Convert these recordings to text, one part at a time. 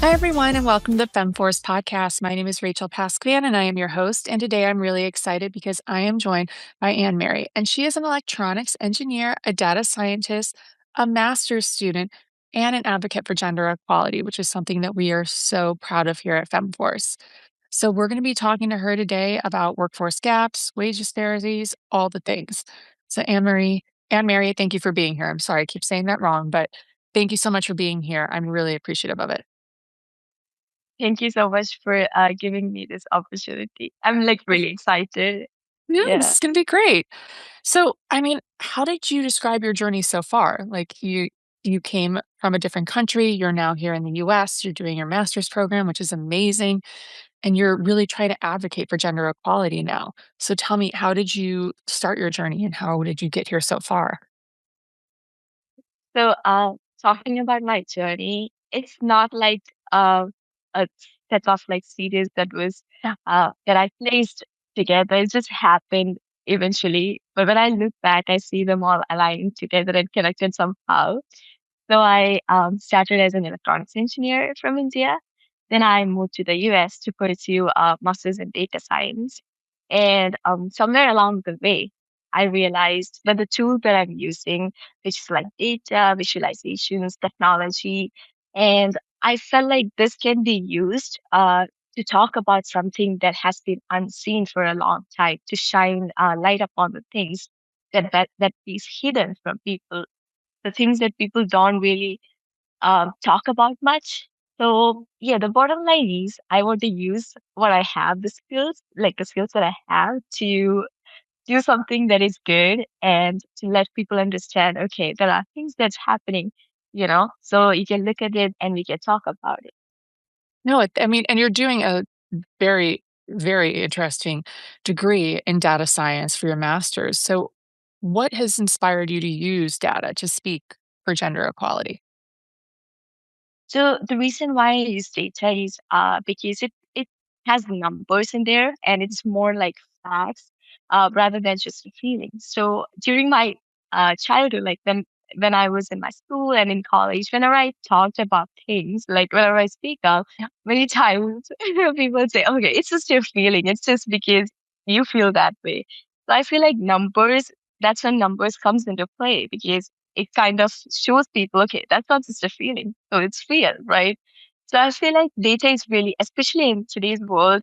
Hi, everyone, and welcome to the Femme Force Podcast. My name is Rachael Pasquan, and I am your host. And today I'm really excited because I am joined by Ann Mary, and she is an electronics engineer, a data scientist, a master's student, and an advocate for gender equality, which is something that we are so proud of here at Femme Force. So, we're going to be talking to her today about workforce gaps, wage disparities, all the things. So, Anne Mary, thank you for being here. I'm sorry, I keep saying that wrong, but thank you so much for being here. I'm really appreciative of it. Thank you so much for giving me this opportunity. I'm like really excited. Yeah, this Yeah. is gonna be great. So, how did you describe your journey so far? Like you came from a different country, you're now here in the US, you're doing your master's program, which is amazing, and you're really trying to advocate for gender equality now. So tell me, how did you start your journey and how did you get here so far? So, talking about my journey, it's not like a set of like series Yeah. that I placed together. It just happened eventually. But when I look back, I see them all aligned together and connected somehow. So I started as an electronics engineer from India. Then I moved to the US to pursue a master's in data science. And somewhere along the way, I realized that the tool that I'm using, which is like data, visualizations, technology, and I felt like this can be used to talk about something that has been unseen for a long time, to shine light upon the things that is hidden from people, the things that people don't really talk about much. So yeah, the bottom line is I want to use what I have, the skills, like the skills that I have to do something that is good and to let people understand, okay, there are things that's happening, so you can look at it and we can talk about it. No, and you're doing a very, very interesting degree in data science for your master's. So what has inspired you to use data to speak for gender equality? So the reason why I use data is because it has numbers in there and it's more like facts rather than just a feeling. So during my childhood, like when I was in my school and in college, whenever I talked about things, like whenever I speak up, many times people say, "Okay, it's just your feeling. It's just because you feel that way." So I feel like numbers. That's when numbers comes into play because it kind of shows people, okay, that's not just a feeling. So it's real, right? So I feel like data is really, especially in today's world,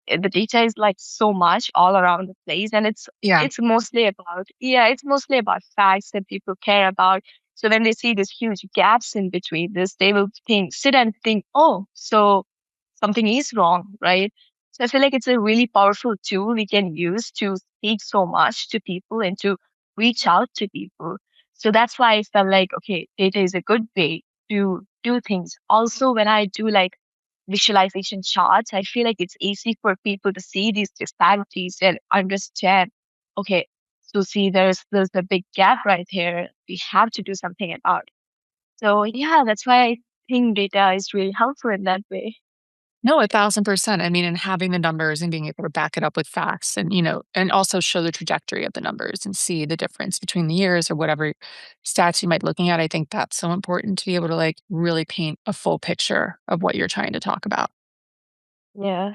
the data is like so much all around the place. And Yeah. it's mostly about, yeah, it's mostly about facts that people care about. So when they see these huge gaps in between this, they will sit and think, oh, so something is wrong, right? So I feel like it's a really powerful tool we can use to speak so much to people and to reach out to people. So that's why I felt like, okay, data is a good way to do things. Also, when I do like visualization charts, I feel like it's easy for people to see these disparities and understand, okay, so see there's a big gap right here. We have to do something about it. So yeah, that's why I think data is really helpful in that way. No, 1,000%. And having the numbers and being able to back it up with facts and also show the trajectory of the numbers and see the difference between the years or whatever stats you might be looking at. I think that's so important to be able to like really paint a full picture of what you're trying to talk about. Yeah.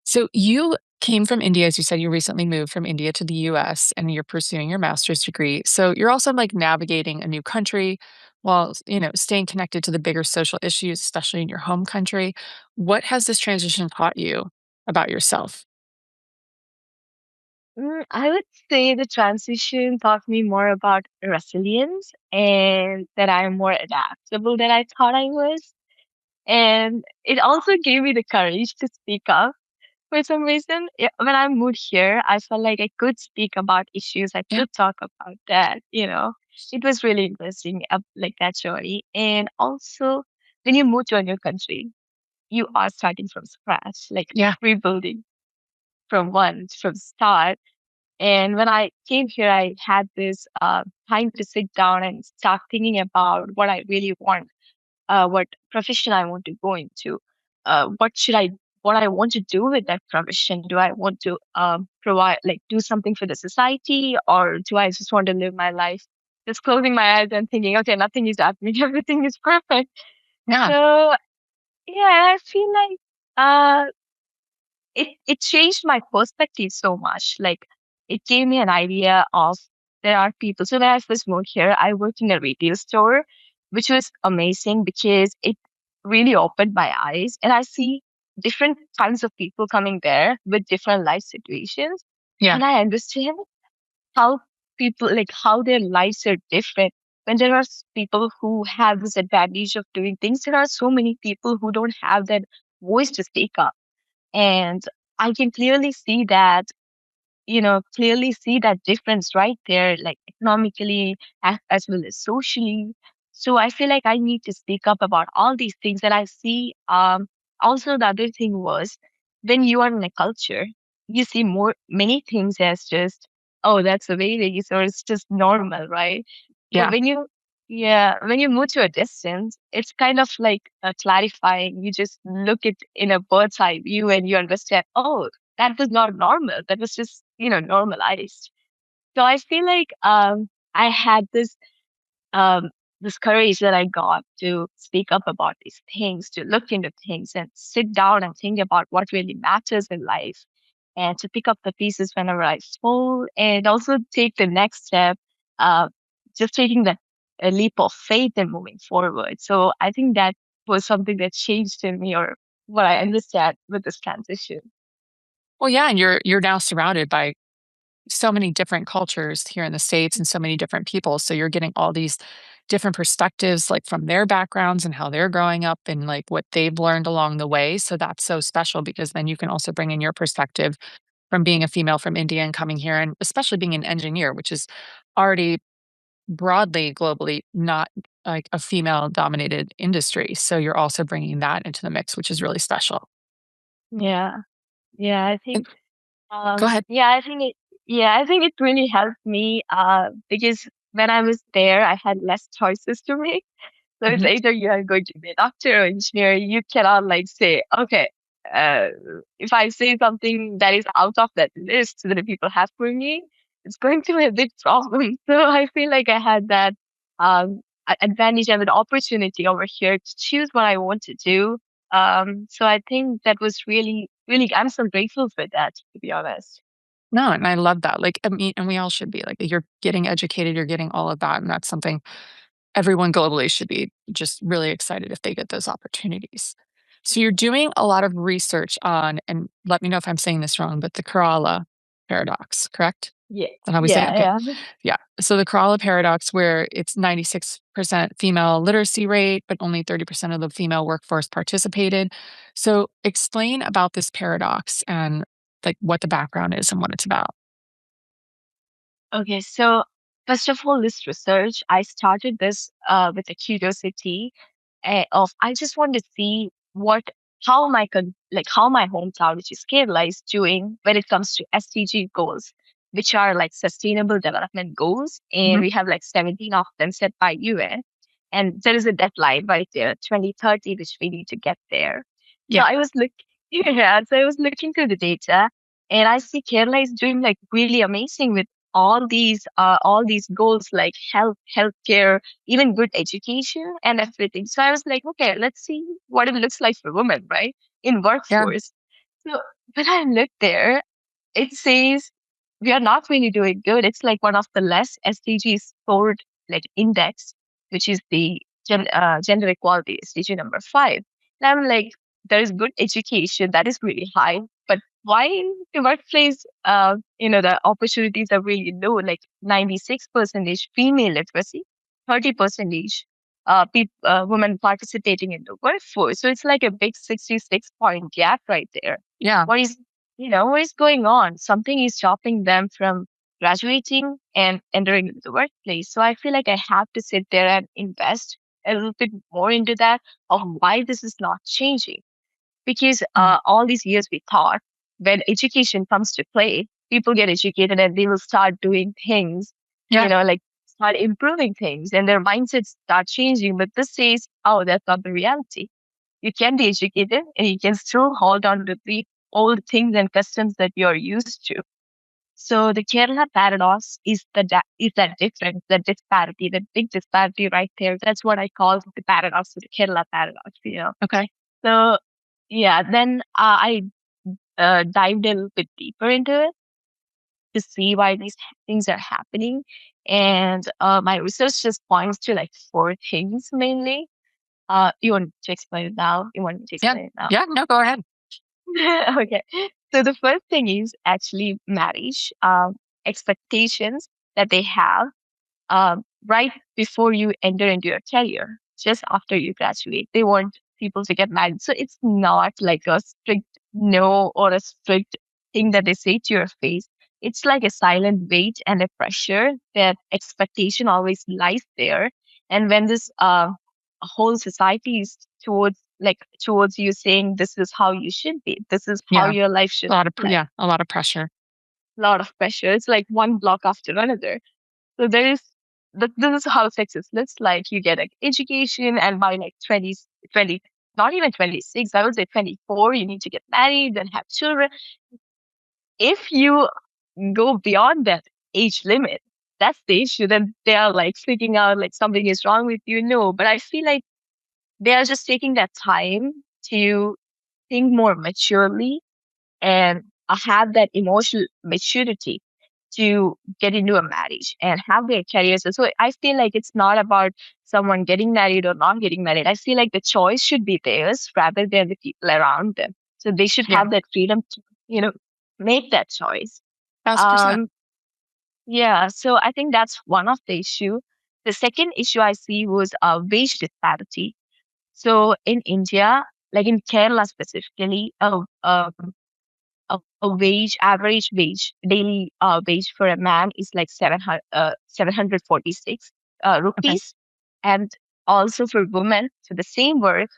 So you came from India, as you said, you recently moved from India to the US and you're pursuing your master's degree. So you're also like navigating a new country while, staying connected to the bigger social issues, especially in your home country. What has this transition taught you about yourself? I would say the transition taught me more about resilience and that I'm more adaptable than I thought I was. And it also gave me the courage to speak up for some reason. Yeah, when I moved here, I felt like I could speak about issues. I Yeah. could talk about that. It was really interesting, like that journey. And also, when you move to a new country, you are starting from scratch, like Yeah. rebuilding from start. And when I came here, I had this time to sit down and start thinking about what I really want, what profession I want to go into, what I want to do with that profession. Do I want to provide, like, do something for the society, or do I just want to live my life? Just closing my eyes and thinking, okay, nothing is happening, everything is perfect. Yeah. So yeah, I feel like uh it changed my perspective so much. Like it gave me an idea of there are people. So when I first moved here, I worked in a retail store, which was amazing because it really opened my eyes and I see different kinds of people coming there with different life situations. Yeah. And I understand how people like how their lives are different. When there are people who have this advantage of doing things, there are so many people who don't have that voice to speak up. And I can clearly see that, clearly see that difference right there, like economically as well as socially. So I feel like I need to speak up about all these things. And I see, also the other thing was when you are in a culture, you see many things as just, oh, that's the way it is, or it's just normal, right? But Yeah. yeah, when you move to a distance, it's kind of like clarifying. You just look it in a bird's eye view and you understand, oh, that was not normal. That was just, normalized. So I feel like I had um, this courage that I got to speak up about these things, to look into things and sit down and think about what really matters in life, and to pick up the pieces whenever I fall, and also take the next step, uh, just taking that a leap of faith and moving forward. So I think that was something that changed in me, or what I understand with this transition. Well, yeah, and you're now surrounded by so many different cultures here in the States and so many different people. So you're getting all these different perspectives, like from their backgrounds and how they're growing up and like what they've learned along the way. So that's so special because then you can also bring in your perspective from being a female from India and coming here, and especially being an engineer, which is already broadly globally not like a female dominated industry. So you're also bringing that into the mix, which is really special. Yeah, yeah, I think And go ahead. yeah, I think it really helped me because when I was there I had less choices to make. So it's Mhm. either you are going to be a doctor or engineer. You cannot like say, okay, uh, if I say something that is out of that list that the people have for me, it's going to be a big problem. So I feel like I had that advantage and an opportunity over here to choose what I want to do. So I think that was really, really, I'm so grateful for that, to be honest. No, and I love that. Like, I mean, and we all should be like, you're getting educated, you're getting all of that. And that's something everyone globally should be just really excited if they get those opportunities. So you're doing a lot of research on, and let me know if I'm saying this wrong, but the Kerala paradox, correct? Yeah, Is that how we say it? Okay. yeah, yeah. Yeah. So the Kerala paradox, where it's 96% female literacy rate, but only 30% of the female workforce participated. So explain about this paradox and like what the background is and what it's about. Okay, so first of all, this research, I started this with a curiosity of I just want to see how my hometown, which is Kerala, is doing when it comes to SDG goals, which are like Sustainable Development Goals, and Mhm. we have like 17 of them set by UN, and there is a deadline right there, 2030, which we need to get there. So Yeah. I was looking, yeah, so I was looking through the data, and I see Kerala is doing like really amazing with all these goals like healthcare, even good education and everything. So I was like, okay, let's see what it looks like for women, right? In Yeah. workforce. So when I looked there, it says we are not really doing good. It's like one of the less SDG scored like index, which is the gender equality SDG number 5. And I'm like, there is good education that is really high, but why in the workplace, the opportunities are really low, like 96% female literacy, 30% women participating in the workforce. So it's like a big 66-point gap right there. Yeah. What is what is going on? Something is stopping them from graduating and entering into the workplace. So I feel like I have to sit there and invest a little bit more into that of why this is not changing. Because Mm. all these years we thought when education comes to play, people get educated and they will start doing things, Yeah. like start improving things and their mindsets start changing. But this says, oh, that's not the reality. You can be educated and you can still hold on to the old things and customs that you're used to. So the Kerala paradox is is that difference, that disparity, that big disparity right there. That's what I call the paradox, the Kerala paradox. Okay. So yeah, then I dived a little bit deeper into it to see why these things are happening. And my research just points to like four things mainly. You want to explain it now? You want me to Yeah. explain it now? Yeah. No, go ahead. Okay. So the first thing is actually marriage, expectations that they have right before you enter into your career, just after you graduate. They want people to get married. So it's not like a strict no or a strict thing that they say to your face. It's like a silent weight and a pressure that expectation always lies there. And when this whole society is towards you saying this is how you should be, this is how Yeah. your life should look like. Yeah, a lot of pressure. A lot of pressure. It's like one block after another. So there is this is how success looks like. You get like education, and by like 20, not even 26, I would say 24, you need to get married and have children. If you go beyond that age limit, that's the issue. Then they are like freaking out, like something is wrong with you. No, but I feel like they are just taking that time to think more maturely and have that emotional maturity to get into a marriage and have their careers. So I feel like it's not about someone getting married or not getting married. I feel like the choice should be theirs rather than the people around them. So they should Yeah. have that freedom to, make that choice. 1,000%. Um, yeah, so I think that's one of the issue. The second issue I see was wage disparity. So in India, like in Kerala specifically, a wage, average wage, daily wage for a man is like 746 Okay. rupees. And also for women, so the same work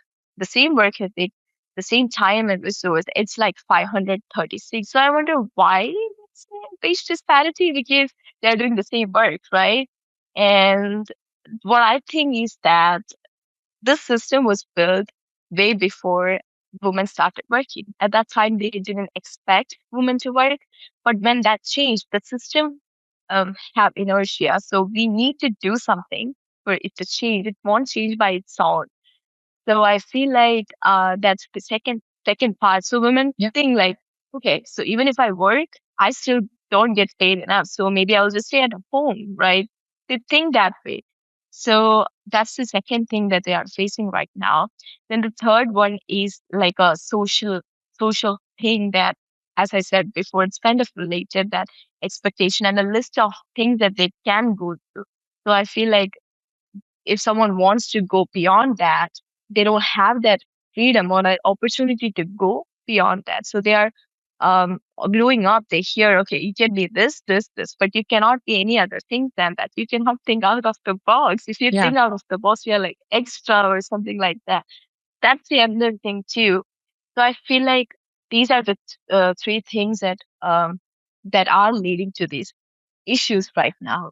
ethic, the same time and resource, it's like 536. So I wonder why it's wage disparity because they're doing the same work, right? And what I think is that this system was built way before women started working. At that time, they didn't expect women to work. But when that changed, the system have inertia. So we need to do something for it to change. It won't change by its own. So I feel like that's the second part. So women Yeah. think like, okay, so even if I work, I still don't get paid enough. So maybe I'll just stay at home, right? They think that way. So that's the second thing that they are facing right now. Then the third one is like a social thing that, as I said before, it's kind of related, that expectation and a list of things that they can go through. So I feel like if someone wants to go beyond that, they don't have that freedom or that opportunity to go beyond that. So they are growing up, they hear, okay, you can be this, this, this, but you cannot be any other thing than that. You cannot think out of the box. If you Yeah. think out of the box, you're like extra or something like that. That's the other thing too. So I feel like these are the three things that are leading to these issues right now.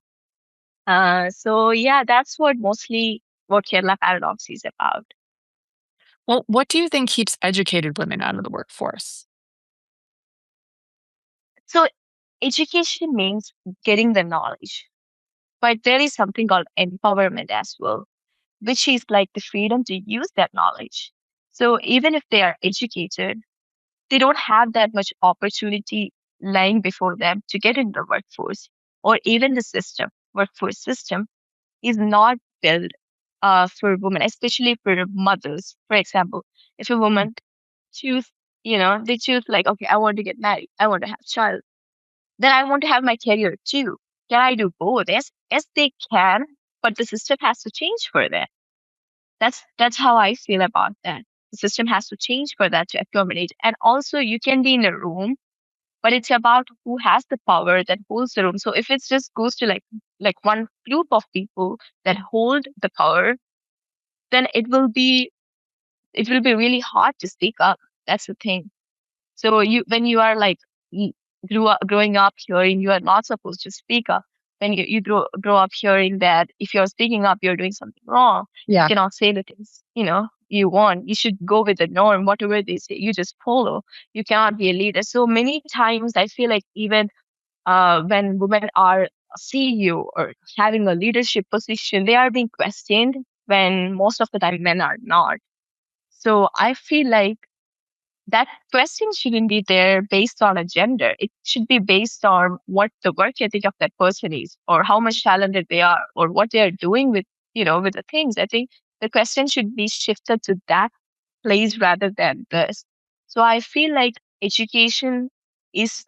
So yeah, that's what Kerala Paradox is about. Well, what do you think keeps educated women out of the workforce? So education means getting the knowledge, but there is something called empowerment as well, which is like the freedom to use that knowledge. So even if they are educated, they don't have that much opportunity lying before them to get in the workforce, or even the workforce system is not built for women, especially for mothers. For example, if a Mm. woman choose, they choose like, okay, I want to get married, I want to have child, then I want to have my career too. Can I do both? Yes, they can, but the system has to change for that. That's how I feel about that. The system has to change for that to accommodate. And also, you can be in a room, but it's about who has the power that holds the room. So if it just goes to like one group of people that hold the power, then it will be really hard to speak up. That's the thing. So when you are like growing up hearing you are not supposed to speak up, when you grow up hearing that if you're speaking up, you're doing something wrong. You Yeah. cannot say the things, you want. You should go with the norm, whatever they say, you just follow. You cannot be a leader. So many times I feel like even when women are a CEO or having a leadership position, they are being questioned when most of the time men are not. So I feel like that question shouldn't be there based on a gender. It should be based on what the work ethic of that person is, or how much talented they are, or what they are doing with, with the things. I think the question should be shifted to that place rather than this. So I feel like education is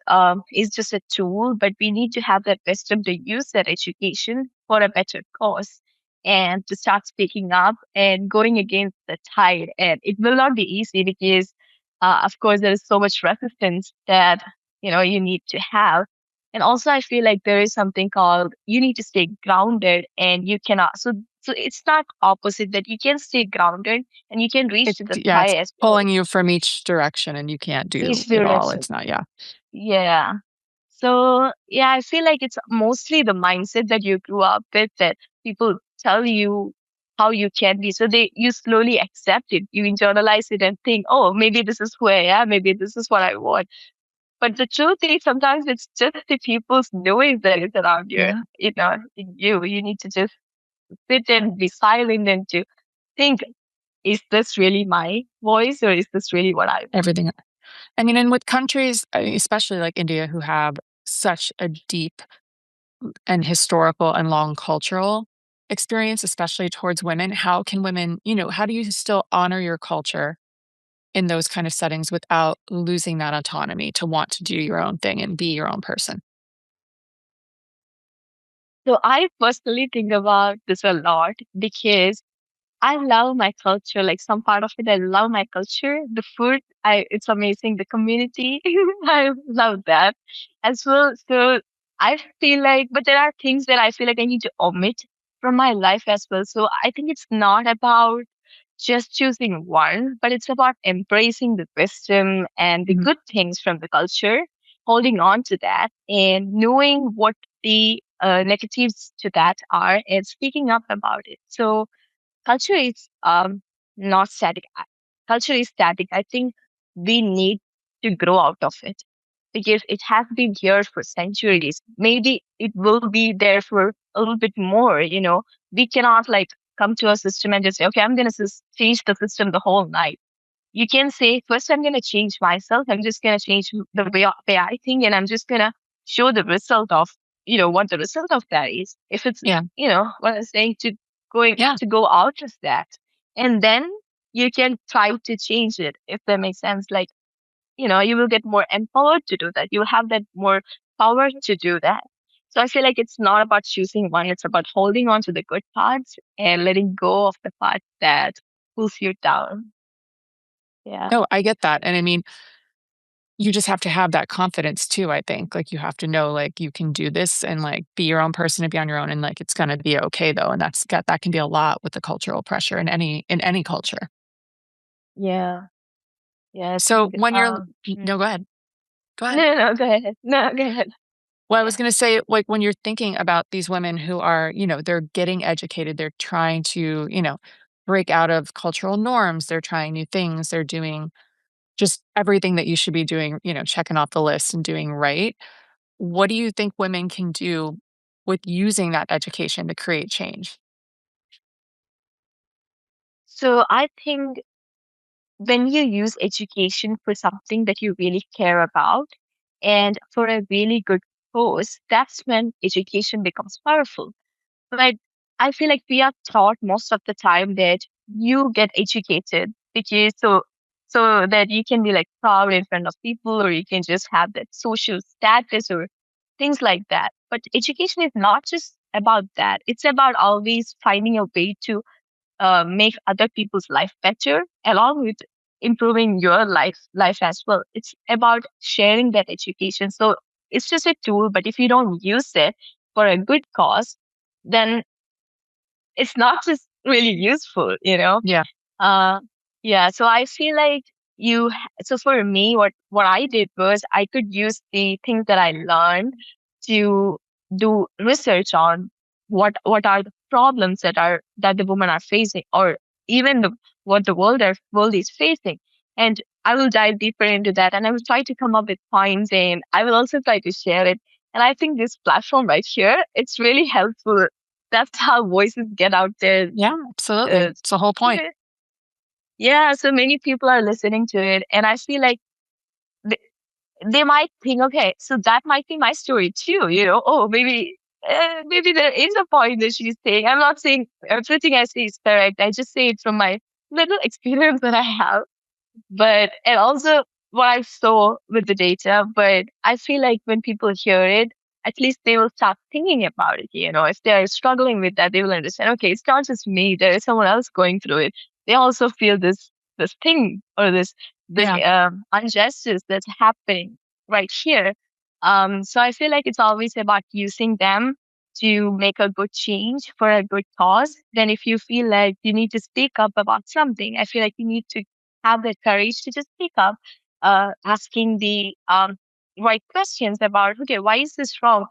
just a tool, but we need to have that wisdom to use that education for a better cause and to start speaking up and going against the tide. And it will not be easy because, of course, there is so much resistance that you need to have. And also, I feel like there is something called you need to stay grounded, and you cannot. So it's not opposite that you can stay grounded and you can reach It to the yeah, it's sky as well. pulling you from each direction and you can't do Each it all. direction. It's not yeah. Yeah. So yeah, I feel like it's mostly the mindset that you grew up with that people tell you how you can be. So you slowly accept it, you internalize it and think, oh, maybe this is who I am, maybe this is what I want. But the truth is sometimes it's just the people's noise that is around Yeah. in you. You need to just sit and be silent and to think, is this really my voice or is this really what I want? Everything. I mean, and with countries, especially like India, who have such a deep and historical and long cultural experience, especially towards women, how can women, how do you still honor your culture in those kind of settings without losing that autonomy to want to do your own thing and be your own person? So I personally think about this a lot because I love my culture. Like some part of it, I love my culture. The food, it's amazing. The community, I love that as well. So I feel like, but there are things that I feel like I need to omit from my life as well. So I think it's not about just choosing one, but it's about embracing the wisdom and the Mhm. good things from the culture, holding on to that, and knowing what the negatives to that are and speaking up about it. So culture is not static. Culture is static. I think we need to grow out of it because it has been here for centuries. Maybe it will be there for a little bit more. We cannot like come to a system and just say, okay, I'm going to change the system the whole night. You can say, first, I'm going to change myself. I'm just going to change the way I think, and I'm just going to show the result of, what the result of that is. If it's, Yeah. what I'm saying Yeah. to go out of that. And then you can try to change it, if that makes sense. Like, you will get more empowered to do that. You'll have that more power to do that. So I feel like it's not about choosing one. It's about holding on to the good parts and letting go of the part that pulls you down. Yeah. No, I get that. And I mean, you just have to have that confidence too, I think. Like you have to know like you can do this and like be your own person and be on your own and like it's gonna be okay though. And that can be a lot with the cultural pressure in any culture. Yeah. Yeah. I So think, when you're no, go ahead. Go ahead. no, no, go ahead. No, go ahead. Well, I Yeah. was gonna say, like, when you're thinking about these women who are, they're getting educated, they're trying to, break out of cultural norms, they're trying new things, they're doing just everything that you should be doing, checking off the list and doing right. What do you think women can do with using that education to create change? So I think when you use education for something that you really care about and for a really good cause, that's when education becomes powerful. But I feel like we are taught most of the time that you get educated because so that you can be like proud in front of people or you can just have that social status or things like that. But education is not just about that. It's about always finding a way to make other people's life better along with improving your life as well. It's about sharing that education. So it's just a tool, but if you don't use it for a good cause, then it's not just really useful. Yeah. Uh, yeah, so I feel like so for me, what I did was I could use the things that I learned to do research on what are the problems that the women are facing, or even what the world is facing. And I will dive deeper into that, and I will try to come up with points, and I will also try to share it. And I think this platform right here, it's really helpful. That's how voices get out there. Yeah, absolutely. Uh, It's the whole point. yeah, Yeah, so many people are listening to it, and I feel like they, they might think, okay, so that might be my story too. Oh, maybe there is a point that she's saying. I'm not saying everything I say is correct. I just say it from my little experience that I have, but and also what I saw with the data. But I feel like when people hear it, at least they will start thinking about it. If they're struggling with that, they will understand. Okay, it's not just me. There is someone else going through it. They also feel this thing or this Yeah. injustice that's happening right here. So I feel like it's always about using them to make a good change for a good cause. Then if you feel like you need to speak up about something, I feel like you need to have the courage to just speak up, asking the right questions about, okay, why is this wrong?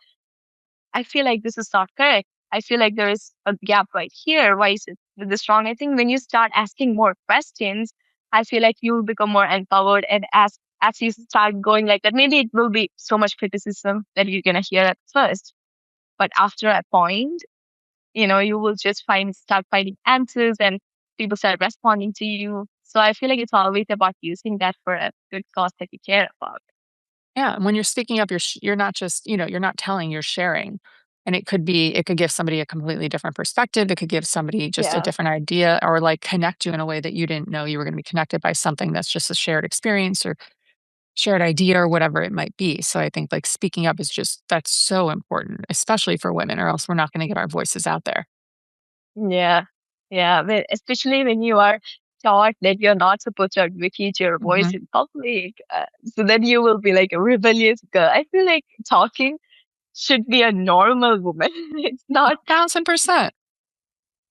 I feel like this is not correct. I feel like there is a gap right here. Why is it this wrong? I think when you start asking more questions, I feel like you will become more empowered. And as you start going like that, maybe it will be so much criticism that you're gonna hear at first. But after a point, you will just start finding answers and people start responding to you. So I feel like it's always about using that for a good cause that you care about. Yeah, and when you're speaking up, you're not just, you're not telling, you're sharing. And it could give somebody a completely different perspective. It could give somebody just a Yeah. different idea or like connect you in a way that you didn't know you were going to be connected by something that's just a shared experience or shared idea or whatever it might be. So I think like speaking up is just that's so important, especially for women, or else we're not going to get our voices out there. Yeah. Yeah. But especially when you are taught that you're not supposed to advocate your voice Mhm. in public. So then you will be like a rebellious girl. I feel like talking should be a normal woman. It's not. 1000%.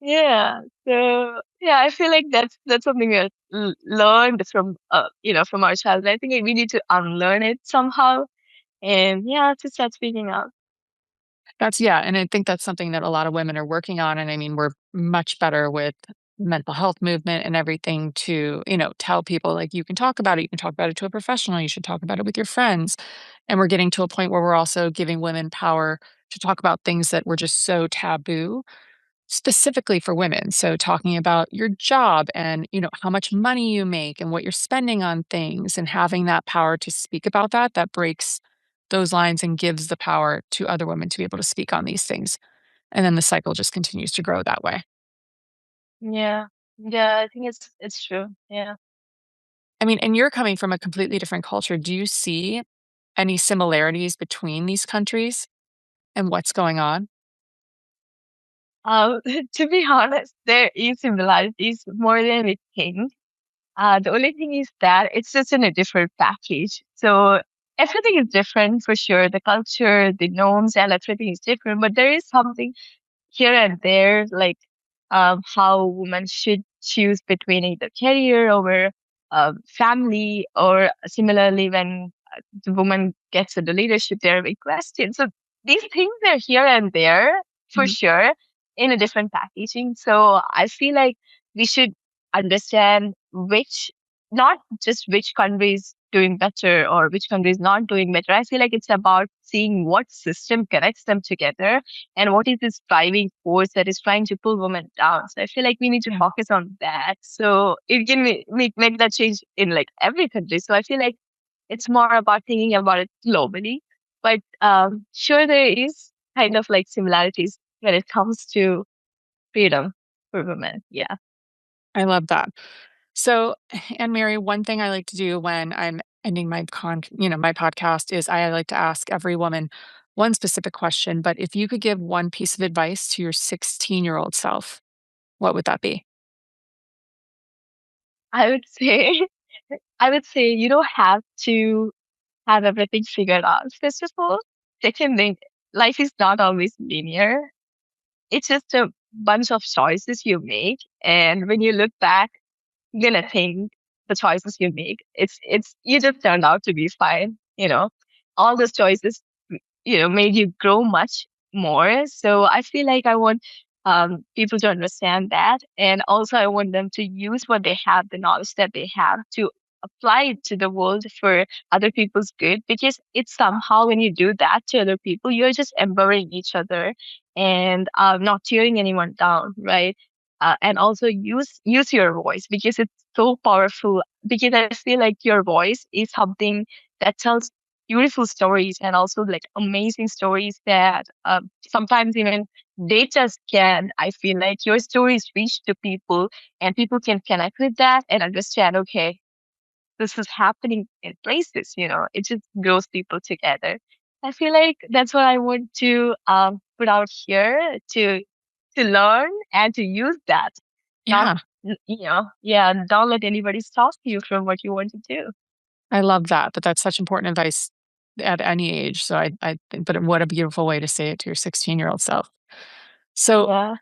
Yeah. So yeah, I feel like that's something we learned from from our childhood. I think we need to unlearn it somehow. And yeah, to start speaking out. That's yeah, and I think that's something that a lot of women are working on, and I mean, we're much better with mental health movement and everything to, tell people, like, "You can talk about it, you can talk about it to a professional, you should talk about it with your friends," and we're getting to a point where we're also giving women power to talk about things that were just so taboo, specifically for women. So talking about your job and, how much money you make and what you're spending on things and having that power to speak about that, that breaks those lines and gives the power to other women to be able to speak on these things. And then the cycle just continues to grow that way. Yeah. Yeah, I think it's true. Yeah. I mean, and you're coming from a completely different culture. Do you see any similarities between these countries and what's going on? To be honest, there is similarities more than we think. The only thing is that it's just in a different package. So everything is different for sure. The culture, the norms, and everything is different. But there is something here and there, like how women should choose between either career over family, or similarly, when the woman gets into leadership, there are big questions. So these things are here and there for Mhm. sure in a different packaging. So I feel like we should understand not just which country is doing better or which country is not doing better. I feel like it's about seeing what system connects them together and what is this driving force that is trying to pull women down. So I feel like we need to Yeah. focus on that. So it can make that change in like every country. So I feel like it's more about thinking about it globally. But sure, there is kind of like similarities when it comes to freedom for women. Yeah. I love that. So, Anne Mary, one thing I like to do when I'm ending my podcast is I like to ask every woman one specific question. But if you could give one piece of advice to your 16-year-old self, what would that be? I would say, I would say you don't have to have everything figured out. First of all, second thing, life is not always linear. It's just a bunch of choices you make. And when you look back, you're gonna think the choices you make, it's you just turned out to be fine. All those choices, made you grow much more. So I feel like I want people to understand that. And also I want them to use what they have, the knowledge that they have, to apply it to the world for other people's good, because it's somehow when you do that to other people, you're just empowering each other and not tearing anyone down, right? and also use your voice because it's so powerful. Because I feel like your voice is something that tells beautiful stories and also like amazing stories that sometimes even they just can. I feel like your stories reach to people and people can connect with that and understand. Okay, this is happening in places, it just grows people together. I feel like that's what I want to put out here to learn and to use that. Not, Yeah, yeah, don't let anybody stop you from what you want to do. I love that, but that's such important advice at any age. So I think, but what a beautiful way to say it to your 16-year-old self. So Yeah.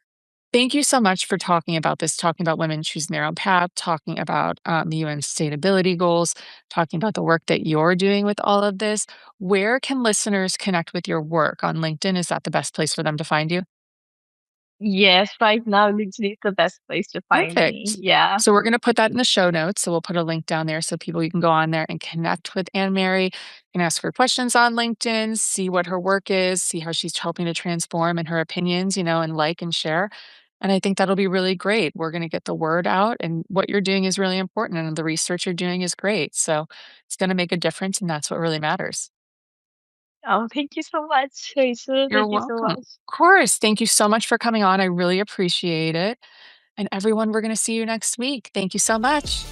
thank you so much for talking about this, talking about women choosing their own path, talking about the UN sustainability goals, talking about the work that you're doing with all of this. Where can listeners connect with your work on LinkedIn? Is that the best place for them to find you? Yes, right now LinkedIn is the best place to find me. Perfect. Yeah. So we're going to put that in the show notes. So we'll put a link down there so people you can go on there and connect with Anne Mary and ask her questions on LinkedIn, see what her work is, see how she's helping to transform and her opinions, and like and share. And I think that'll be really great. We're going to get the word out, and what you're doing is really important, and the research you're doing is great. So it's going to make a difference, and that's what really matters. Oh, thank you so much, Rachel. You're Thank you so welcome. much. Of course. Thank you so much for coming on. I really appreciate it. And everyone, we're going to see you next week. Thank you so much.